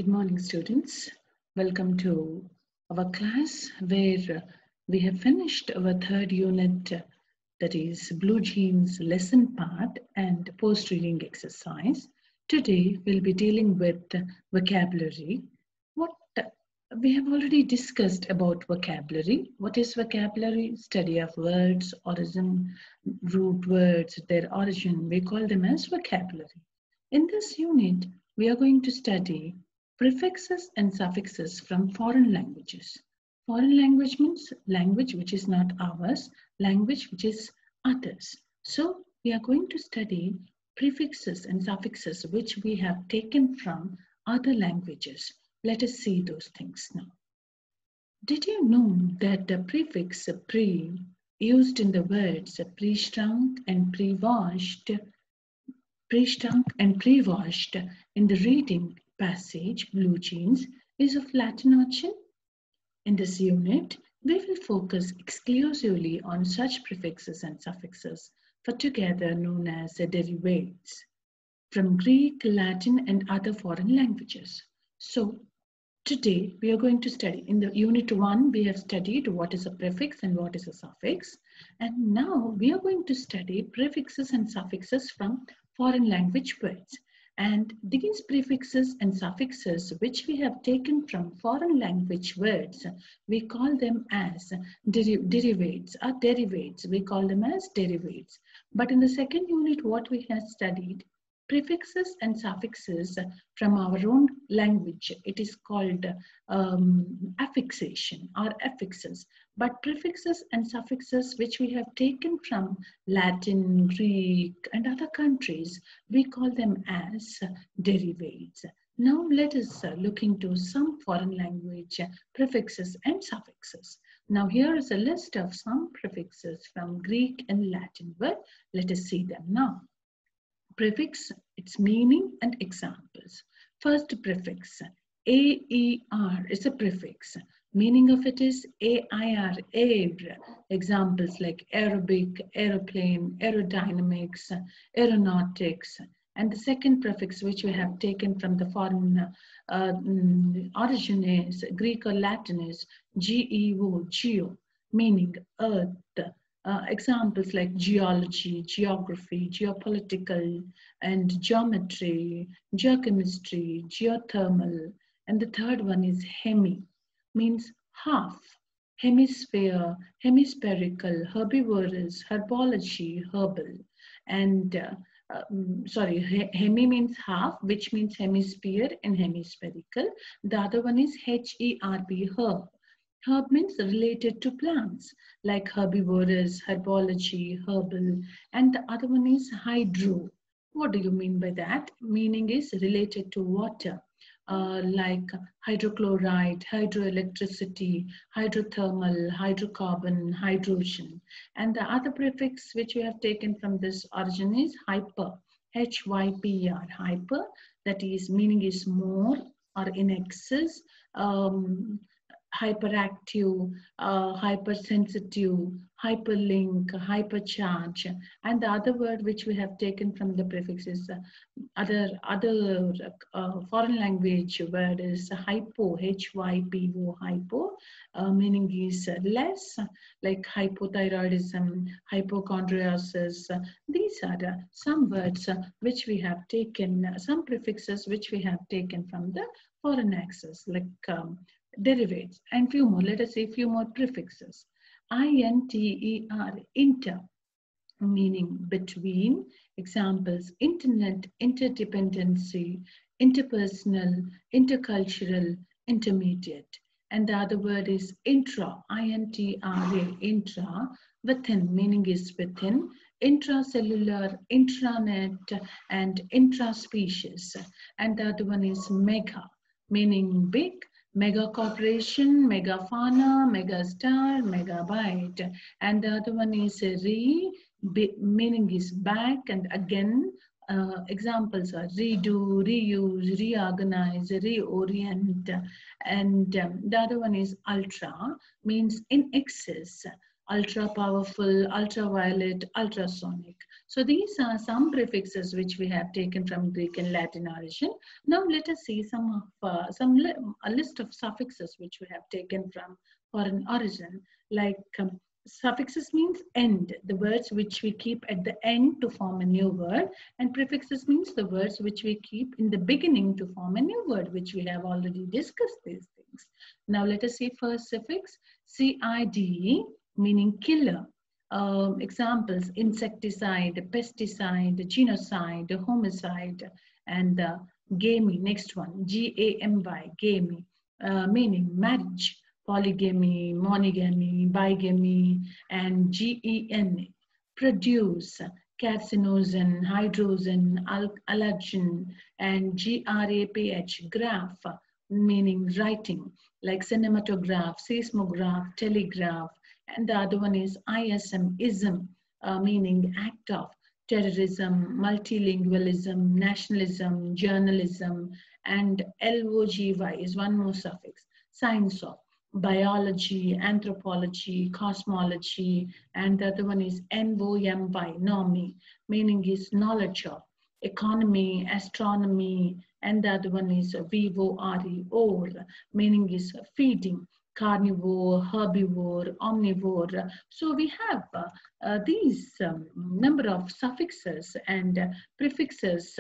Good morning, students. Welcome to our class where we have finished our third unit, that is Blue Jeans lesson part and post-reading exercise. Today we'll be dealing with vocabulary. What we have already discussed about vocabulary. What is vocabulary? Study of words, origin, root words, their origin. We call them as vocabulary. In this unit, we are going to study prefixes and suffixes from foreign languages. Foreign language means language which is not ours, language which is others. So we are going to study prefixes and suffixes which we have taken from other languages. Let us see those things now. Did you know that the prefix pre used in the words pre-shrunk and pre-washed in the reading passage Blue Jeans is of Latin origin? In this unit, we will focus exclusively on such prefixes and suffixes, for together known as derivatives, from Greek, Latin and other foreign languages. So, today we are going to study, in the unit 1, we have studied what is a prefix and what is a suffix. And now we are going to study prefixes and suffixes from foreign language words. And these prefixes and suffixes which we have taken from foreign language words, we call them as derivatives or derivates. We call them as derivates. But in the second unit, what we have studied, prefixes and suffixes from our own language, it is called affixation or affixes. But prefixes and suffixes which we have taken from Latin, Greek and other countries, we call them as derivates. Now let us look into some foreign language prefixes and suffixes. Now here is a list of some prefixes from Greek and Latin word. Let us see them now. Prefix, its meaning and examples. First prefix, AER is a prefix. Meaning of it is AIR, air. Examples like aerobic, aeroplane, aerodynamics, aeronautics. And the second prefix which we have taken from the foreign origin is Greek or Latin is GEO, geo, meaning earth. Examples like geology, geography, geopolitical, and geometry, geochemistry, geothermal. And the third one is hemi, means half, hemisphere, hemispherical, herbivorous, herbology, herbal. And hemi means half, which means hemisphere and hemispherical. The other one is HERB, herb. Herb means related to plants, like herbivorous, herbology, herbal, and the other one is hydro. What do you mean by that? Meaning is related to water, like hydrochloride, hydroelectricity, hydrothermal, hydrocarbon, hydrogen. And the other prefix which we have taken from this origin is hyper, HYPER, hyper, that is meaning is more or in excess, hyperactive, hypersensitive, hyperlink, hypercharge, and the other word which we have taken from the prefix is other foreign language word is hypo, HYPO, hypo, meaning is less, like hypothyroidism, hypochondriasis. These are some words which we have taken, some prefixes which we have taken from the foreign access, like derivates, and few more. Let us say few more prefixes. INTER, inter, meaning between. Examples: internet, interdependency, interpersonal, intercultural, intermediate. And the other word is intra, INTRA, intra, within, meaning is within, intracellular, intranet, and intraspecies. And the other one is mega, meaning big, mega corporation, megafauna, megastar, megabyte. And the other one is meaning is back and again. Examples are redo, reuse, reorganize, reorient. And the other one is ultra, means in excess, ultra powerful, ultraviolet, ultrasonic. So these are some prefixes which we have taken from Greek and Latin origin. Now let us see a list of suffixes which we have taken from foreign origin. Like suffixes means end, the words which we keep at the end to form a new word, and prefixes means the words which we keep in the beginning to form a new word, which we have already discussed these things. Now let us see first suffix, CIDE, meaning killer. Examples, insecticide, pesticide, genocide, homicide, and gamy, next one, GAMY, gamy, meaning marriage, polygamy, monogamy, bigamy, and GEN, produce, carcinogen, hydrogen, allergen, and GRAPH, graph, meaning writing, like cinematograph, seismograph, telegraph, and the other one is ISM, ism, meaning act of, terrorism, multilingualism, nationalism, journalism, and LOGY is one more suffix, science of, biology, anthropology, cosmology, and the other one is NOMY, NOMY, meaning is knowledge of, economy, astronomy, and the other one is VORE, or, meaning is feeding, carnivore, herbivore, omnivore. So we have these number of suffixes and prefixes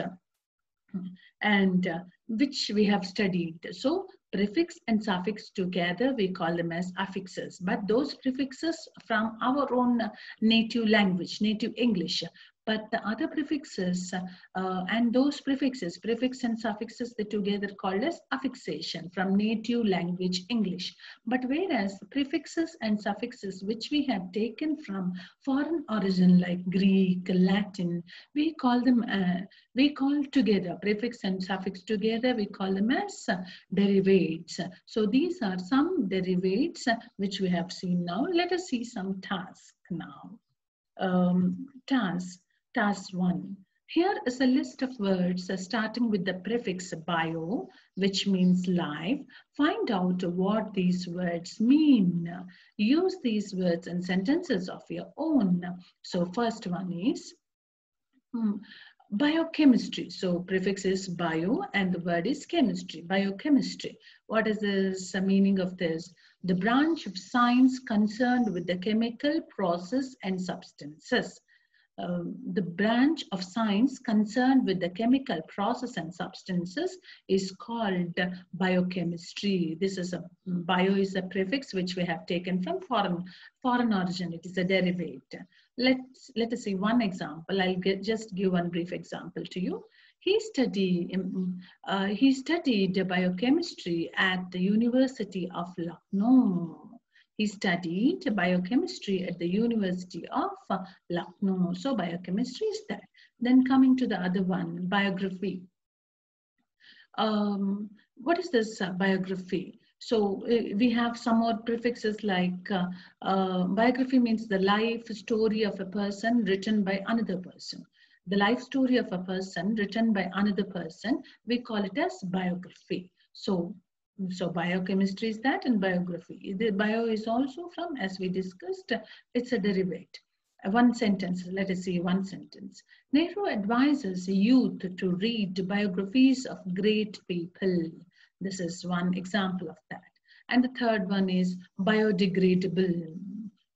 and which we have studied. So prefix and suffix together, we call them as affixes. But those prefixes from our own native language, native English. But the other prefixes and those prefixes, prefix and suffixes, they together called as affixation from native language English. But whereas prefixes and suffixes, which we have taken from foreign origin like Greek, Latin, we call them, we call together, prefix and suffix together, we call them as derivates. So these are some derivates which we have seen now. Let us see some tasks now. Task 1. Here is a list of words starting with the prefix bio, which means life. Find out what these words mean. Use these words in sentences of your own. So first one is biochemistry. So prefix is bio and the word is chemistry, biochemistry. What is this meaning of this? The branch of science concerned with the chemical process and substances. The branch of science concerned with the chemical process and substances is called biochemistry. This is a bio is a prefix which we have taken from foreign origin. It is a derivate. Let us see one example. I'll just give one brief example to you. He studied biochemistry at the University of Lucknow. He studied biochemistry at the University of Lucknow. So biochemistry is that. Then coming to the other one, biography. What is this biography? So we have some more prefixes like biography means the life story of a person written by another person. The life story of a person written by another person, we call it as biography. So biochemistry is that, and biography. The bio is also from, as we discussed, it's a derivative. One sentence, let us see one sentence. Nehru advises youth to read biographies of great people. This is one example of that. And the third one is biodegradable.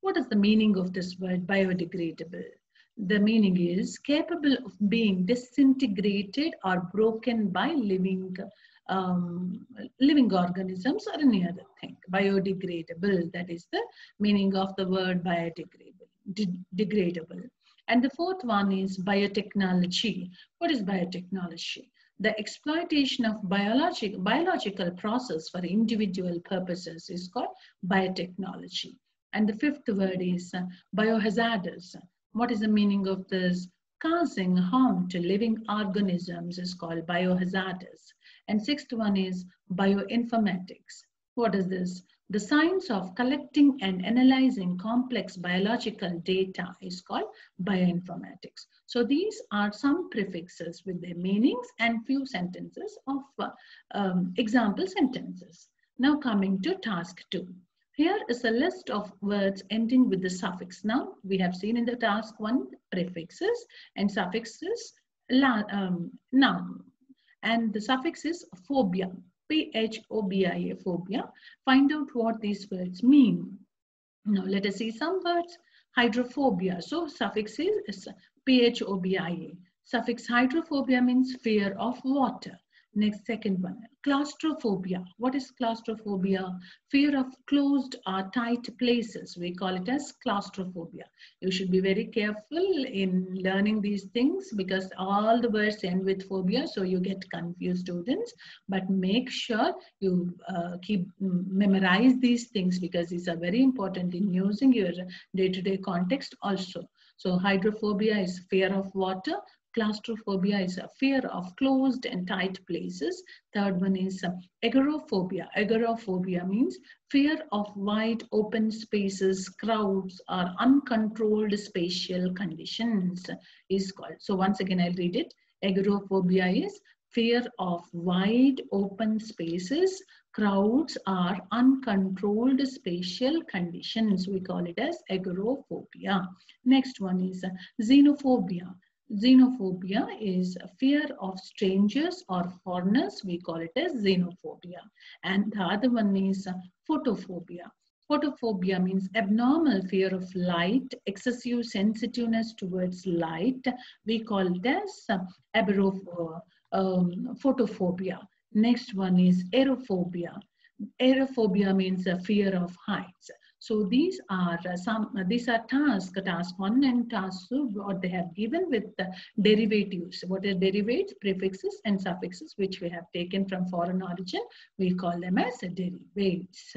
What is the meaning of this word biodegradable? The meaning is capable of being disintegrated or broken by living organisms or any other thing. Biodegradable, that is the meaning of the word biodegradable. And the fourth one is biotechnology. What is biotechnology? The exploitation of biological process for individual purposes is called biotechnology. And the fifth word is biohazardous. What is the meaning of this? Causing harm to living organisms is called biohazardous. And sixth one is bioinformatics. What is this? The science of collecting and analyzing complex biological data is called bioinformatics. So these are some prefixes with their meanings and few sentences of example sentences. Now coming to task 2. Here is a list of words ending with the suffix. Now, we have seen in the task 1 prefixes and suffixes, noun. And the suffix is phobia, phobia, phobia. Find out what these words mean. Now, let us see some words. Hydrophobia. So, suffix is phobia. Suffix hydrophobia means fear of water. Next, second one, claustrophobia. What is claustrophobia? Fear of closed or tight places. We call it as claustrophobia. You should be very careful in learning these things because all the words end with phobia, so you get confused, students. But make sure you memorize these things because these are very important in using your day-to-day context also. So hydrophobia is fear of water. Claustrophobia is a fear of closed and tight places. Third one is agoraphobia. Agoraphobia means fear of wide open spaces, crowds, or uncontrolled spatial conditions is called. So once again, I'll read it. Agoraphobia is fear of wide open spaces, crowds, or uncontrolled spatial conditions. We call it as agoraphobia. Next one is xenophobia. Xenophobia is a fear of strangers or foreigners. We call it as xenophobia. And the other one is photophobia. Photophobia means abnormal fear of light, excessive sensitiveness towards light. We call it as photophobia. Next one is aerophobia. Aerophobia means a fear of heights. So these are task 1 and task 2, what they have given with the derivatives. What are derivatives? Prefixes and suffixes, which we have taken from foreign origin. We call them as derivatives.